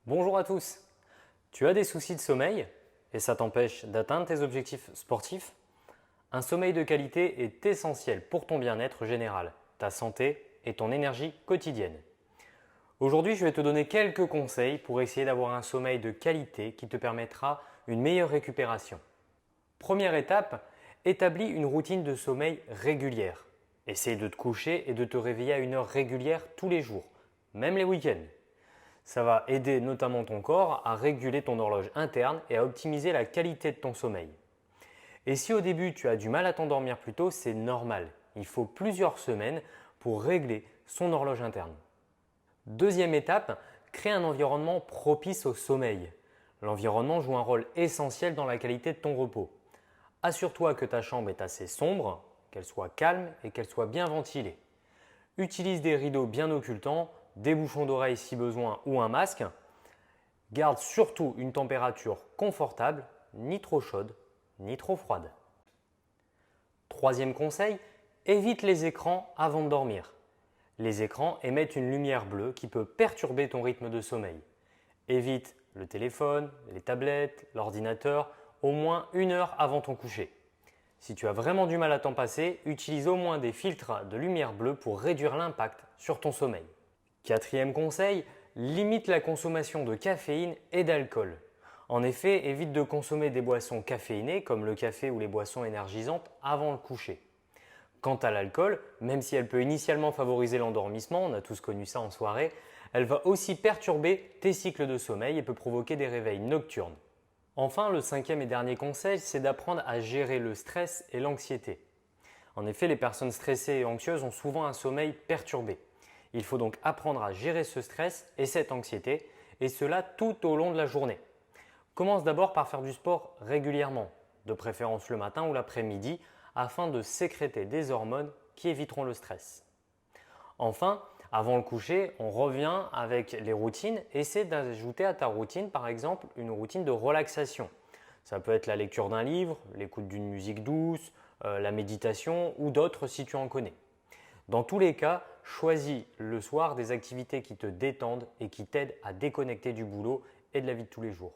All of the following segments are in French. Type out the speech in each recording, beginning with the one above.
Bonjour à tous. Tu as des soucis de sommeil et ça t'empêche d'atteindre tes objectifs sportifs? Un sommeil de qualité est essentiel pour ton bien-être général, ta santé et ton énergie quotidienne. Aujourd'hui, je vais te donner quelques conseils pour essayer d'avoir un sommeil de qualité qui te permettra une meilleure récupération. Première étape, établis une routine de sommeil régulière. Essaye de te coucher et de te réveiller à une heure régulière tous les jours, même les week-ends. Ça va aider notamment ton corps à réguler ton horloge interne et à optimiser la qualité de ton sommeil. Et si au début tu as du mal à t'endormir plus tôt, c'est normal. Il faut plusieurs semaines pour régler son horloge interne. Deuxième étape, crée un environnement propice au sommeil. L'environnement joue un rôle essentiel dans la qualité de ton repos. Assure-toi que ta chambre est assez sombre, qu'elle soit calme et qu'elle soit bien ventilée. Utilise des rideaux bien occultants, des bouchons d'oreilles si besoin ou un masque. Garde surtout une température confortable, ni trop chaude, ni trop froide. Troisième conseil, évite les écrans avant de dormir. Les écrans émettent une lumière bleue qui peut perturber ton rythme de sommeil. Évite le téléphone, les tablettes, l'ordinateur au moins 1 heure avant ton coucher. Si tu as vraiment du mal à t'en passer, utilise au moins des filtres de lumière bleue pour réduire l'impact sur ton sommeil. Quatrième conseil, limite la consommation de caféine et d'alcool. En effet, évite de consommer des boissons caféinées comme le café ou les boissons énergisantes avant le coucher. Quant à l'alcool, même si elle peut initialement favoriser l'endormissement, on a tous connu ça en soirée, elle va aussi perturber tes cycles de sommeil et peut provoquer des réveils nocturnes. Enfin, le cinquième et dernier conseil, c'est d'apprendre à gérer le stress et l'anxiété. En effet, les personnes stressées et anxieuses ont souvent un sommeil perturbé. Il faut donc apprendre à gérer ce stress et cette anxiété, et cela tout au long de la journée. Commence d'abord par faire du sport régulièrement, de préférence le matin ou l'après-midi, afin de sécréter des hormones qui éviteront le stress. Enfin, avant le coucher, on revient avec les routines. Essaie d'ajouter à ta routine, par exemple, une routine de relaxation. Ça peut être la lecture d'un livre, l'écoute d'une musique douce, la méditation ou d'autres si tu en connais. Dans tous les cas, choisis le soir des activités qui te détendent et qui t'aident à déconnecter du boulot et de la vie de tous les jours.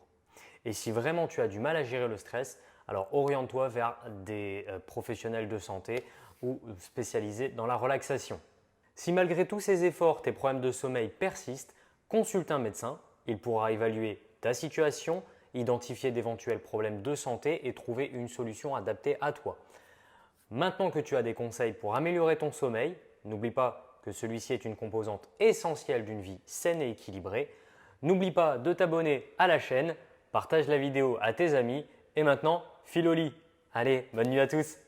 Et si vraiment tu as du mal à gérer le stress, alors oriente-toi vers des professionnels de santé ou spécialisés dans la relaxation. Si malgré tous ces efforts, tes problèmes de sommeil persistent, consulte un médecin. Il pourra évaluer ta situation, identifier d'éventuels problèmes de santé et trouver une solution adaptée à toi. Maintenant que tu as des conseils pour améliorer ton sommeil, n'oublie pas que celui-ci est une composante essentielle d'une vie saine et équilibrée. N'oublie pas de t'abonner à la chaîne, partage la vidéo à tes amis et maintenant, file au lit. Allez, bonne nuit à tous!